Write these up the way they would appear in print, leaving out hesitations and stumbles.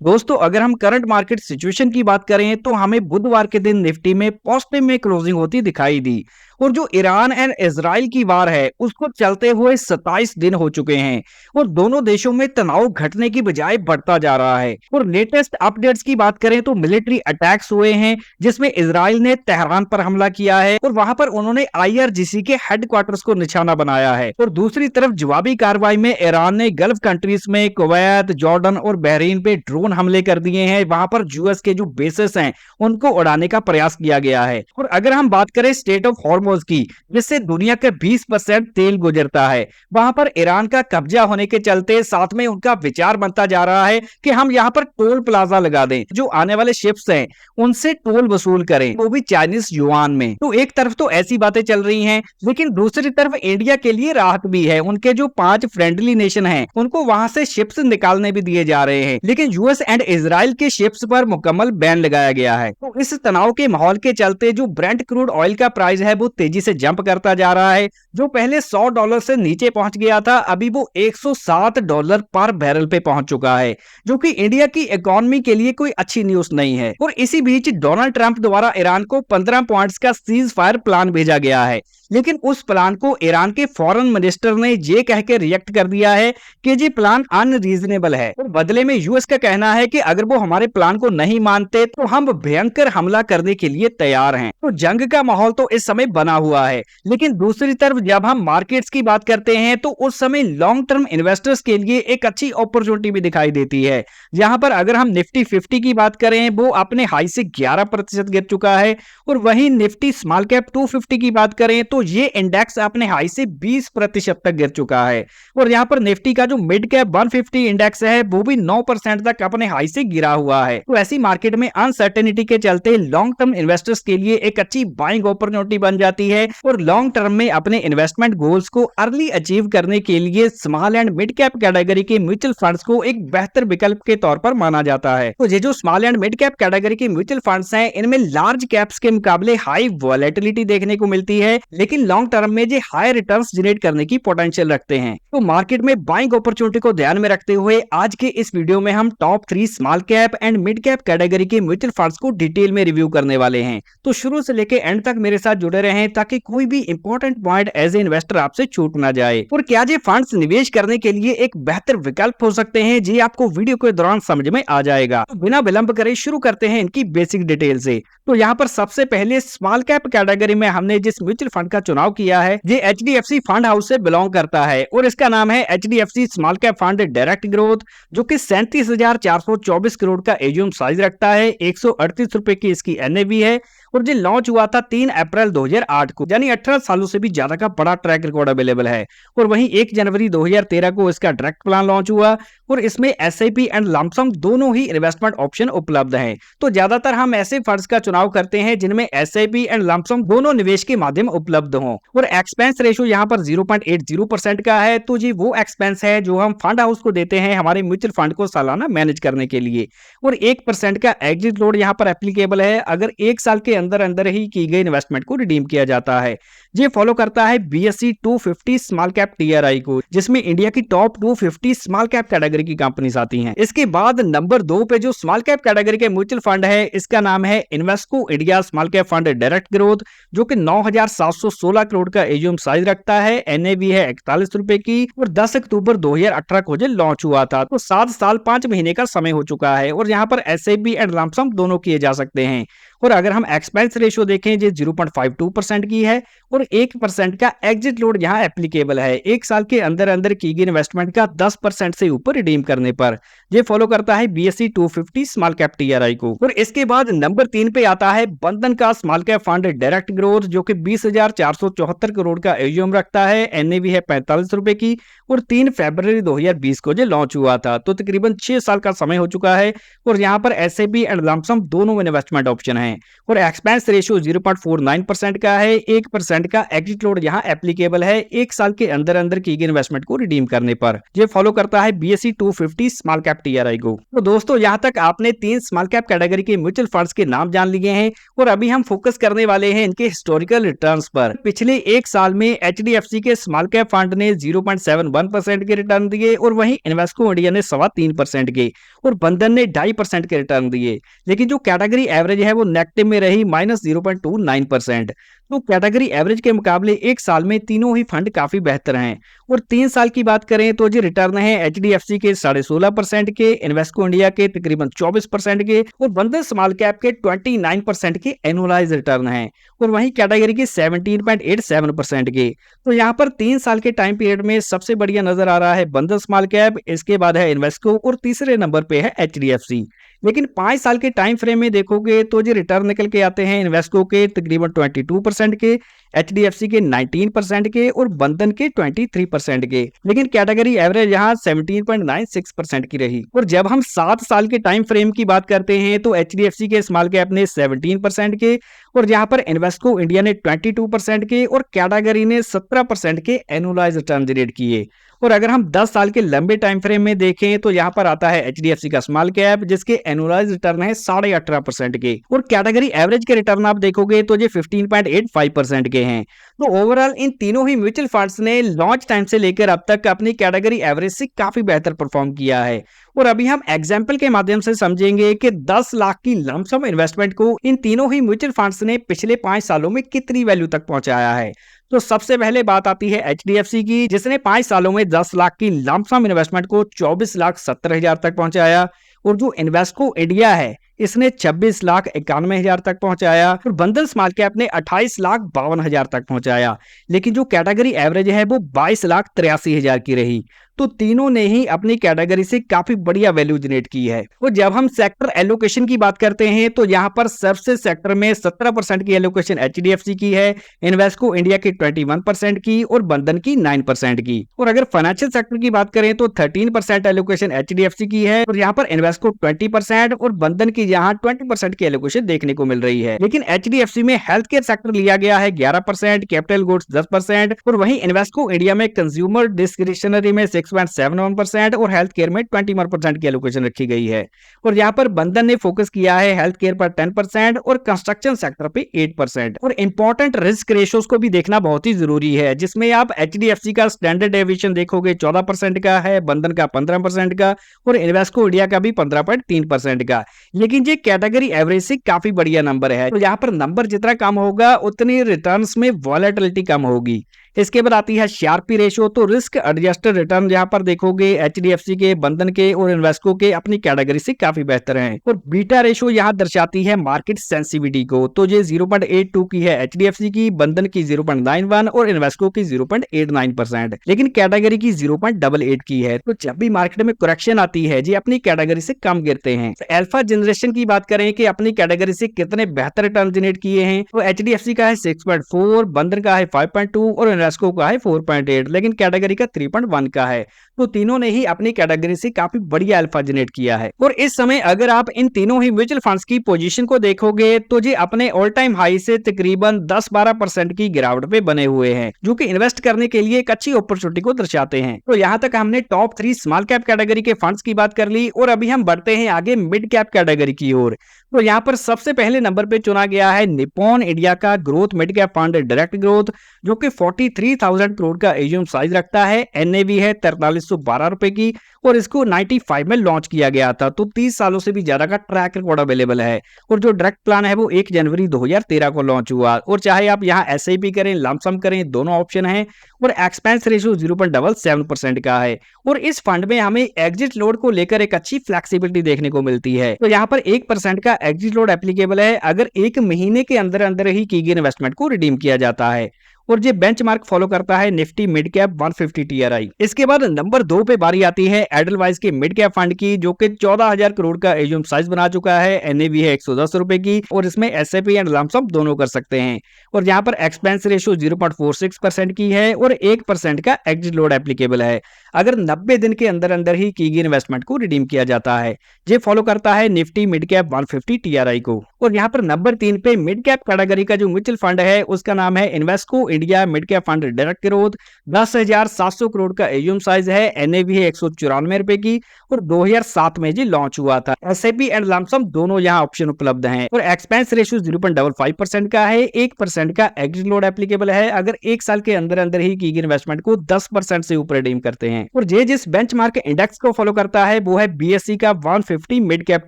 दोस्तों, अगर हम करंट मार्केट सिचुएशन की बात करें तो हमें बुधवार के दिन निफ्टी में पॉजिटिव में क्लोजिंग होती दिखाई दी। और जो ईरान एंड इजराइल की वार है उसको चलते हुए 27 दिन हो चुके हैं और दोनों देशों में तनाव घटने की बजाय बढ़ता जा रहा है। और लेटेस्ट अपडेट्स की बात करें तो मिलिट्री अटैक्स हुए हैं जिसमें इजराइल ने तेहरान पर हमला किया है और वहां पर उन्होंने आईआरजीसी के हेडक्वार्टर्स को निशाना बनाया है। और दूसरी तरफ जवाबी कार्रवाई में ईरान ने गल्फ कंट्रीज में कुवैत, जॉर्डन और बहरीन पे ड्रोन हमले कर दिए हैं। वहां पर यूएस के जो बेसेस हैं उनको उड़ाने का प्रयास किया गया है। और अगर हम बात करें स्टेट ऑफ हॉर्मोज की, जिससे दुनिया का 20% तेल गुजरता है, वहां पर ईरान का कब्जा होने के चलते साथ में उनका विचार बनता जा रहा है कि हम यहाँ पर टोल प्लाजा लगा दें, जो आने वाले शिप्स हैं उनसे टोल वसूल करें, वो भी चाइनीज युआन में। तो एक तरफ तो ऐसी बातें चल रही हैं, लेकिन दूसरी तरफ इंडिया के लिए राहत भी है। उनके जो 5 फ्रेंडली नेशन हैं उनको वहां से शिप्स निकालने भी दिए जा रहे हैं, लेकिन यूएस एंड इजराइल के शिप्स पर मुकम्मल बैन लगाया गया है। तो इस तनाव के माहौल के चलते जो ब्रेंट क्रूड ऑयल का प्राइस है वो तेजी से जंप करता जा रहा है। जो पहले $100 से नीचे पहुंच गया था, अभी वो $107 पर बैरल पे पहुंच चुका है, जो कि इंडिया की इकोनॉमी के लिए कोई अच्छी न्यूज नहीं है। और इसी बीच डोनाल्ड ट्रंप द्वारा ईरान को 15 पॉइंट्स का सीज फायर प्लान भेजा गया है, लेकिन उस प्लान को ईरान के फॉरेन मिनिस्टर ने ये कह के रिएक्ट कर दिया है कि ये प्लान अनरीजनेबल है। और बदले में यूएस का कहना है कि अगर वो हमारे प्लान को नहीं मानते तो हम भयंकर हमला करने के लिए तैयार हैं। तो जंग का माहौल तो इस समय बना हुआ है, लेकिन दूसरी तरफ जब हम मार्केट्स की बात करते हैं तो उस समय लॉन्ग टर्म इन्वेस्टर्स के लिए एक अच्छी अपॉर्चुनिटी भी दिखाई देती है। जहां पर अगर हम निफ्टी 50 की बात करें, वो अपने हाई से 11% गिर चुका है। और वहीं निफ्टी स्मॉल कैप 250 की बात करें तो ये इंडेक्स अपने हाई से 20% तक गिर चुका है। और यहां पर निफ्टी का जो मिड कैप 150 इंडेक्स है वो भी 9% तक अपने हाई से गिरा हुआ है। तो ऐसी मार्केट में अनसर्टेनिटी के चलते लॉन्ग टर्म इन्वेस्टर्स के लिए एक अच्छी बाइंग अपॉर्चुनिटी बन जाती है। और लॉन्ग टर्म में अपने इन्वेस्टमेंट गोल्स को अर्ली अचीव करने के लिए small and mid cap category के म्यूचुअल फंड्स को एक बेहतर विकल्प के तौर पर माना जाता है। तो ये जो small and mid cap category के म्यूचुअल फंड्स हैं, इनमें लार्ज कैप्स के मुकाबले हाई वॉलेटिलिटी देखने को मिलती है, लेकिन लॉन्ग टर्म में ये हाई रिटर्न्स जनरेट करने की पोटेंशियल रखते हैं। तो मार्केट में बाइंग अपॉर्चुनिटी को ध्यान में रखते हुए आज के इस वीडियो में हम top 3 small cap and mid cap category के म्यूचुअल फंड्स को डिटेल में रिव्यू करने वाले हैं। तो शुरू से लेकर एंड तक मेरे साथ जुड़े रहें ताकि कोई भी important point as a investor आपसे छूट ना जाए। और क्या ये फंड्स निवेश करने के लिए एक बेहतर विकल्प हो सकते हैं, जी आपको वीडियो के दौरान समझ में आ जाएगा। तो बिना विलंब करे शुरू करते हैं इनकी बेसिक डिटेल से। तो यहाँ पर सबसे पहले स्मॉल कैप कैटेगरी में हमने जिस म्यूचुअल फंड का चुनाव किया है, ये एचडीएफसी फंड हाउस से बिलोंग करता है और इसका नाम है HDFC small cap fund direct growth, जो कि 37,424 करोड़ का एयूएम साइज रखता है। 138 रुपए की इसकी एनएवी है और ये लॉन्च हुआ था 3 अप्रैल 2008 को, यानी 18 सालों से भी ज्यादा का बड़ा ट्रैक रिकॉर्ड अवेलेबल है। और वहीं 1 जनवरी 2013 को इसका डायरेक्ट प्लान लॉन्च हुआ और इसमें एसआईपी एंड लमसम दोनों ही इन्वेस्टमेंट ऑप्शन उपलब्ध हैं। तो ज्यादातर हम ऐसे फंड्स का चुनाव करते हैं जिनमें एसआईपी एंड लमसम दोनों निवेश के माध्यम उपलब्ध हों। और एक्सपेंस रेशियो यहाँ पर 0.80% का है। तो जी वो एक्सपेंस है जो हम फंड हाउस को देते हैं हमारे म्यूचुअल फंड को सालाना मैनेज करने के लिए। और 1% का एग्जिट लोड यहाँ पर एप्लीकेबल है अगर 1 साल के अंदर ही की गई इन्वेस्टमेंट को रिडीम किया जाता है। ये फॉलो करता है बीएसई 250 स्मॉल कैप टीआरआई को, जिसमें इंडिया की टॉप 250 स्मॉल कैप कैटेगरी की कंपनीज आती हैं। इसके बाद नंबर 2 पे जो स्मॉल कैप कैटेगरी के म्यूचुअल फंड है, इसका नाम है Invesco India small cap fund direct growth, जो कि 9,716 करोड़ का एयूएम साइज रखता है। एनएवी है 41 रुपए की और 10 अक्टूबर 2018 को ये लॉन्च हुआ था। तो 7 साल 5 महीने का समय हो चुका है और यहाँ पर एसआईपी एंड लमसम दोनों किए जा सकते हैं। और अगर हम एक्सपेंस रेशियो देखें, ये 0.52% की है और 1% का एग्जिट लोड यहाँ एप्लीकेबल है 1 साल के अंदर की गई इन्वेस्टमेंट का 10% से ऊपर रिडीम करने पर। ये फॉलो करता है बीएसई 250 स्मॉल कैप टीआरआई को। और इसके बाद नंबर 3 पे आता है बंधन का small cap fund direct growth, जो कि 20,474 करोड़ का एयूएम रखता है। एनएवी है 45 रुपए की और 3 फरवरी 2020 को ये लॉन्च हुआ था। तो तकरीबन 6 साल का समय हो चुका है और यहाँ पर एसआईपी एंड लमसम दोनों इन्वेस्टमेंट ऑप्शन है। और एक्सपेंस रेशियो 0.49% का है। 1% का एग्जिट लोड यहाँ एप्लीकेबल है 1 साल के अंदर की गई इन्वेस्टमेंट को रिडीम करने पर। ये फॉलो करता है बीएसई 250 स्मॉल कैप टीआरआई को। तो दोस्तों, यहाँ तक आपने 3 स्मॉल कैप कैटेगरी के म्यूचुअल फंड्स के नाम जान लिए हैं और अभी हम फोकस करने वाले हैं इनके हिस्टोरिकल रिटर्न्स पर। पर पिछले एक साल में एचडीएफसी के स्मॉल कैप फंड ने 0.71% के रिटर्न दिए और वहीं इन्वेस्को इंडिया ने 3.25% के और बंधन ने 2.5% के रिटर्न दिए। लेकिन जो कैटेगरी एवरेज है वो नेगेटिव में रही -0.29%। तो कैटेगरी एवरेज के मुकाबले एक साल में तीनों ही फंड काफी बेहतर हैं। और 3 साल की बात करें तो जो रिटर्न है एचडीएफसी के 16.5% के, इन्वेस्को इंडिया के तकरीबन 24% के और बंधन स्मॉल कैप के 29% के एनुअलाइज रिटर्न है और वहीं कैटेगरी के 17.87% के। तो यहाँ पर 3 साल के टाइम पीरियड में सबसे बढ़िया नजर आ रहा है बंधन स्मॉल कैप, इसके बाद है इन्वेस्को और तीसरे नंबर पे है एचडीएफसी। लेकिन 5 साल के टाइम फ्रेम में देखोगे तो जो रिटर्न निकल के आते हैं इन्वेस्को के तकरीबन 22% के, एचडीएफसी के 19% के और बंधन के 23% के। लेकिन कैटेगरी एवरेज यहाँ 17.96% की रही। और जब हम 7 साल के टाइम फ्रेम की बात करते हैं तो एचडीएफसी के स्मॉल कैप ने 17% के और यहाँ पर इन्वेस्को इंडिया ने 22% के और कैटेगरी ने 17% के एनुअलाइज रिटर्न जनरेट किए। और अगर हम 10 साल के लंबे टाइम फ्रेम में देखें तो यहाँ पर आता है एचडीएफसी का स्मॉल कैप जिसके एनुअलाइज रिटर्न है 18.5% के और कैटेगरी एवरेज के रिटर्न आप देखोगे तो ये 15.85% के हैं। तो ओवरऑल इन तीनों ही म्यूचुअल फंड्स ने लॉन्च टाइम से लेकर अब तक अपनी कैटेगरी एवरेज से काफी बेहतर परफॉर्म किया है। और अभी हम एग्जाम्पल के माध्यम से समझेंगे कि 10 लाख की लमसम इन्वेस्टमेंट को इन तीनों ही म्यूचुअल फंड्स ने पिछले 5 सालों में कितनी वैल्यू तक पहुंचाया है। तो सबसे पहले बात आती है एचडीएफसी की, जिसने 5 सालों में 10 लाख की लमसम इन्वेस्टमेंट को 24,70,000 तक पहुंचाया। और जो इन्वेस्को इंडिया है इसने 26,91,000 तक पहुंचाया और बंधन स्मॉल कैप ने 28,52,000 तक पहुंचाया। लेकिन जो कैटेगरी एवरेज है वो 22,83,000 की रही। तो तीनों ने ही अपनी कैटेगरी से काफी बढ़िया वैल्यू जनरेट की है। और जब हम सेक्टर एलोकेशन की बात करते हैं तो यहाँ पर सर्विसेज सेक्टर में 17% की एलोकेशन एचडीएफसी की है, इन्वेस्को इंडिया की 21% की और बंधन की 9% की। और अगर फाइनेंशियल सेक्टर की बात करें तो 13% एलोकेशन एचडीएफसी की है और यहाँ पर इन्वेस्को 20% और बंधन की यहाँ 20% की एलोकेशन देखने को मिल रही है। लेकिन एचडीएफसी में हेल्थ केयर सेक्टर लिया गया है 11%, कैपिटल गुड्स 10% और वहीं इन्वेस्को इंडिया में कंज्यूमर डिस्क्रिशनरी में 6.71% और हेल्थ केयर में 21% की एलोकेशन रखी गई है। और यहाँ पर बंधन ने फोकस किया है हेल्थ केयर पर 10% और कंस्ट्रक्शन सेक्टर पे 8%। और इंपॉर्टेंट रिस्क रेशियोज को भी देखना बहुत ही जरूरी है, जिसमें आप एचडीएफसी का स्टैंडर्ड डेविएशन देखोगे 14% का है, बंधन का 15% का और इन्वेस्को इंडिया का भी 15.3% का। लेकिन ये कैटेगरी एवरेज से काफी बढ़िया नंबर है। तो यहाँ पर नंबर जितना कम होगा उतनी रिटर्न्स में वॉलेटिलिटी कम होगी। इसके बाद आती है शार्पी रेशियो। तो रिस्क एडजस्टेड रिटर्न यहाँ पर देखोगे एचडीएफसी के, बंधन के और इन्वेस्को के अपनी कैटेगरी से काफी बेहतर हैं। और बीटा रेशियो यहाँ दर्शाती है मार्केट सेंसिटिविटी को। तो ये 0.82 की है एचडीएफसी की, बंधन की 0.91 और इन्वेस्को की 0.89%, लेकिन कैटेगरी की 0.88 की है। तो जब भी मार्केट में करेक्शन आती है जी अपनी कैटेगरी से कम गिरते हैं। तो अल्फा जनरेशन की बात करें कि अपनी कैटेगरी से कितने बेहतर रिटर्न जनरेट किए हैं, तो एचडीएफसी का है 6.4, बंधन का है 5.2 और इन्वेस्को का है 4.8, लेकिन कैटेगरी का 3.1 का है। तो तीनों ने ही अपनी कैटेगरी से काफी बढ़िया अल्फा जनरेट किया है। और इस समय अगर आप इन तीनों ही म्यूचुअल फंड्स की पोजीशन को देखोगे तो जी अपने ऑल टाइम हाई से तकरीबन 10-12% की गिरावट पे बने हुए हैं, जो कि इन्वेस्ट करने के लिए एक अच्छी अपॉर्चुनिटी को दर्शाते हैं। तो यहाँ तक हमने टॉप 3 स्मॉल कैप कैटेगरी के फंड्स की बात कर ली और अभी हम बढ़ते हैं आगे मिड कैप कैटेगरी की ओर। तो यहाँ पर सबसे पहले नंबर पे चुना गया है निप्पॉन इंडिया का growth mid cap fund direct growth, जो कि 43,000 करोड़ का एयूएम साइज रखता है। एनएवी है 4312 रुपए की और इसको 95 में लॉन्च किया गया था। तो 30 सालों से भी ज्यादा का ट्रैक रिकॉर्ड अवेलेबल है। और जो डायरेक्ट प्लान है वो 1 जनवरी 2013 को लॉन्च हुआ। और चाहे आप यहाँ एसआईपी करें, लमसम करें, दोनों ऑप्शन है। और एक्सपेंस रेशियो 0.77% का है। और इस फंड में हमें एग्जिट लोड को लेकर एक अच्छी फ्लेक्सिबिलिटी देखने को मिलती है। तो यहाँ पर 1% का एग्जिट लोड एप्लीकेबल है अगर 1 महीने के अंदर अंदर ही की गई इन्वेस्टमेंट को रिडीम किया जाता है। और ये बेंचमार्क फॉलो करता है निफ्टी मिड कैप 150 टीआरआई। इसके बाद नंबर 2 पे बारी आती है एडलवाइज के मिड कैप फंड की, जो कि 14,000 करोड़ का एयूएम साइज बना चुका है। एनएवी है 110 रुपए की और इसमें एसआईपी एंड लमसम दोनों कर सकते हैं। और यहाँ पर एक्सपेंस रेशियो 0.46% की है और 1% का एग्जिट लोड एप्लीकेबल है। अगर 90 दिन के अंदर अंदर ही की गई इन्वेस्टमेंट को रिडीम किया जाता है। ये फॉलो करता है निफ्टी मिड कैप 150 टीआरआई को। और यहाँ पर नंबर 3 पे मिड कैप कैटेगरी का जो म्यूचुअल फंड है उसका नाम है Invesco India mid cap fund direct growth. 10,700 crore का एयूएम साइज है, एनएवी है 194 रुपए की और 2007 में जी लॉन्च हुआ था। एसआईपी एंड लमसम दोनों यहाँ ऑप्शन उपलब्ध हैं और एक्सपेंस रेशियो 0.55% का है। 1% का एग्जिट लोड एप्लीकेबल है अगर 1 साल के अंदर अंदर ही की गई इन्वेस्टमेंट को 10% से ऊपर रिडीम करते हैं। और ये जिस बेंचमार्क इंडेक्स को फॉलो करता है वो है बीएसई का 150 मिड कैप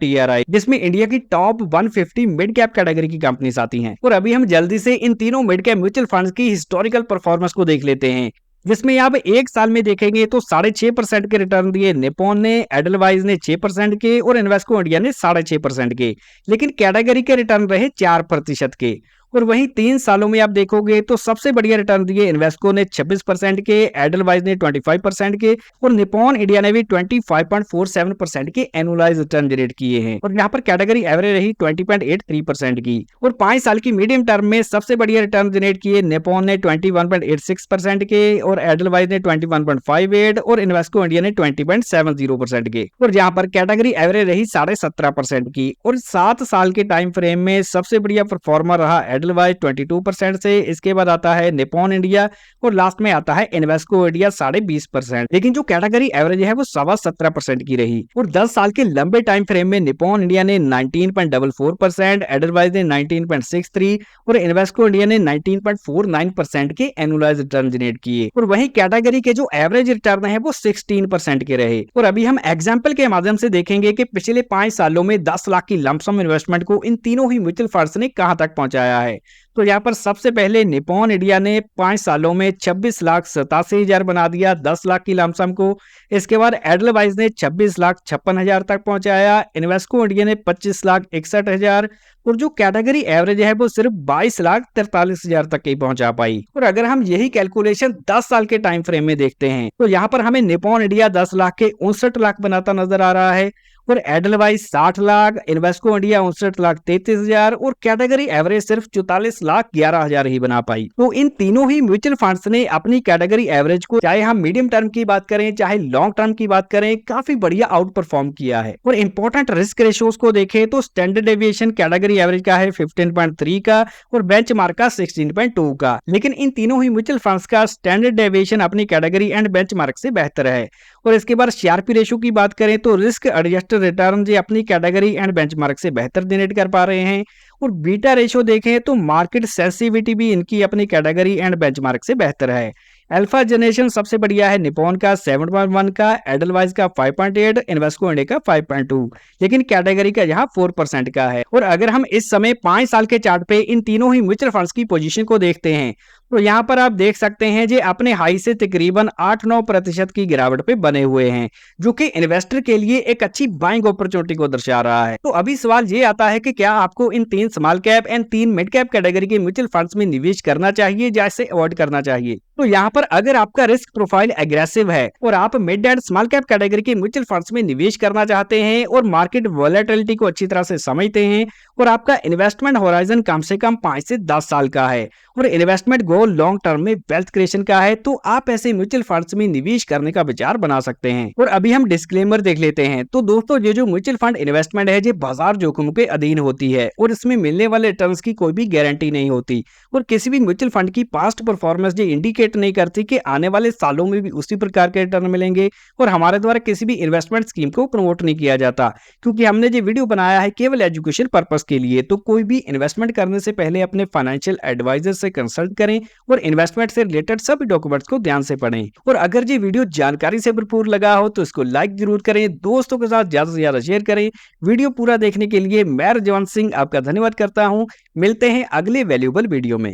टीआरआई, जिसमें इंडिया की टॉप 150 मिड कैप कैटेगरी की कंपनीज आती हैं। और अभी हम जल्दी से इन तीनों मिड कैप म्यूचुअल फंड्स की हिस्टोरिकल परफॉर्मेंस को देख लेते हैं, जिसमें आप 1 साल में देखेंगे तो 6.5% के रिटर्न दिए निप्पॉन ने, एडलवाइज ने 6% के और इन्वेस्को इंडिया ने 6.5% के। लेकिन कैटेगरी के रिटर्न रहे 4% के। और वहीं 3 सालों में आप देखोगे तो सबसे बढ़िया रिटर्न दिए इन्वेस्को ने 26% के, एडलवाइज ने 25% के और निप्पॉन इंडिया ने भी 25.47% के एनुअलाइज रिटर्न जनरेट किए हैं। और यहाँ पर कैटेगरी एवरेज रही 20.83% की। और 5 साल की मीडियम टर्म में सबसे बढ़िया रिटर्न जनरेट किए निप्पॉन ने 21.86% के और एडलवाइज ने 21.58 और इन्वेस्को इंडिया ने 20.70% के। और यहाँ पर कैटेगरी एवरेज रही 17.5% की। और 7 साल के टाइम फ्रेम में सबसे बढ़िया परफॉर्मर रहा एडलवाइज 22% से, इसके बाद आता है निप्पॉन इंडिया और लास्ट में आता है इन्वेस्को इंडिया 20.5%। लेकिन जो कैटेगरी एवरेज है वो 17.5% की रही। और 10 साल के लंबे टाइम फ्रेम में निप्पॉन इंडिया ने 19.44%, एडलवाइज ने 19.63 और इन्वेस्को इंडिया ने 19.49% के एनुअलाइज रिटर्न जनरेट किए। और वहीं कैटेगरी के जो एवरेज रिटर्न है वो 16% के रहे। और अभी हम एग्जाम्पल के माध्यम से देखेंगे कि पिछले 5 सालों में 10 लाख की लमसम इन्वेस्टमेंट को इन तीनों ही म्यूचुअल फंड्स ने कहां तक पहुंचाया है। तो यहाँ पर सबसे पहले निप्पॉन इंडिया ने 5 सालों में 26,87,000 बना दिया 10 लाख की लमसम को। इसके बाद एडलवाइज ने 26,56,000 तक पहुंचाया, इन्वेस्को इंडिया ने 25,61,000 और जो कैटेगरी एवरेज है वो सिर्फ 22,43,000 तक ही पहुंचा पाई। और अगर हम यही कैलकुलेशन 10 साल के टाइम फ्रेम में देखते हैं तो यहाँ पर हमें निप्पॉन इंडिया 10 लाख के 59 लाख बनाता नजर आ रहा है और एडलवाइज 60 लाख, इन्वेस्को इंडिया 59,33,000 और कैटेगरी एवरेज सिर्फ 44,11,000 ही बना पाई। तो इन तीनों ही म्यूचुअल फंड्स ने अपनी कैटेगरी एवरेज को, चाहे हम मीडियम टर्म की बात करें चाहे लॉन्ग टर्म की बात करें, काफी बढ़िया आउट परफॉर्म किया है। और इंपॉर्टेंट रिस्क रेशियोज को देखें तो स्टैंडर्ड डेविएशन कैटेगरी एवरेज का है 15.3 का और बेंचमार्क का 16.2 का। लेकिन इन तीनों ही म्यूचुअल फंड्स का स्टैंडर्ड डेविएशन अपनी कैटेगरी एंड बेंचमार्क से बेहतर है। और इसके बाद सीआरपी रेशियो की बात करें तो रिस्क एडजस्टेड रिटर्न जी अपनी कैटेगरी एंड बेंचमार्क से बेहतर जनरेट कर पा रहे हैं। और बीटा रेशियो देखें तो मार्केट सेंसिटिविटी भी इनकी अपनी कैटेगरी एंड बेंचमार्क से बेहतर है। अल्फा जनरेशन सबसे बढ़िया है निप्पॉन का 7.1 का, एडलवाइज का 5.8, इन्वेस्को इंडिया का 5.2, लेकिन कैटेगरी का यहाँ 4% का है। और अगर हम इस समय 5 साल के चार्ट पे इन तीनों ही म्यूचुअल फंड्स की पोजीशन को देखते हैं तो यहाँ पर आप देख सकते हैं जे अपने हाई से तकरीबन 8-9% की गिरावट पे बने हुए हैं, जो कि इन्वेस्टर के लिए एक अच्छी बाइंग अपॉर्चुनिटी को दर्शा रहा है। तो अभी सवाल ये आता है कि क्या आपको इन 3 small cap and 3 mid cap category के म्यूचुअल फंड्स में निवेश करना चाहिए या इसे अवॉइड करना चाहिए। तो यहाँ पर अगर आपका रिस्क प्रोफाइल एग्रेसिव है और आप mid and small cap category के म्यूचुअल फंड्स में निवेश करना चाहते हैं और मार्केट वॉलेटिलिटी को अच्छी तरह से समझते हैं और आपका इन्वेस्टमेंट होराइजन कम से कम 5 से 10 साल का है और इन्वेस्टमेंट गोल लॉन्ग टर्म में वेल्थ क्रिएशन का है, तो आप ऐसे म्यूचुअल फंड्स में निवेश करने का विचार बना सकते हैं। और अभी हम डिस्क्लेमर देख लेते हैं। तो दोस्तों ये जो म्यूचुअल फंड इन्वेस्टमेंट है ये बाजार जोखिम के अधीन होती है और इसमें मिलने वाले रिटर्न्स की कोई भी गारंटी नहीं होती और किसी भी म्यूचुअल फंड की पास्ट परफॉर्मेंस ये इंडिकेट नहीं करती कि आने वाले सालों में भी उसी प्रकार के रिटर्न मिलेंगे। और हमारे द्वारा किसी भी इन्वेस्टमेंट स्कीम को प्रमोट नहीं किया जाता क्योंकि हमने ये वीडियो बनाया है केवल एजुकेशन पर्पस के लिए। तो कोई भी इन्वेस्टमेंट करने से पहले अपने फाइनेंशियल एडवाइजर से कंसल्ट करें और इन्वेस्टमेंट से रिलेटेड सभी डॉक्यूमेंट्स को ध्यान से पढ़ें। और अगर ये वीडियो जानकारी से भरपूर लगा हो तो इसको लाइक जरूर करें, दोस्तों के साथ ज्यादा से ज्यादा शेयर करें। वीडियो पूरा देखने के लिए मैं रजवंत सिंह आपका धन्यवाद करता हूं। मिलते हैं अगले वैल्यूएबल वीडियो में।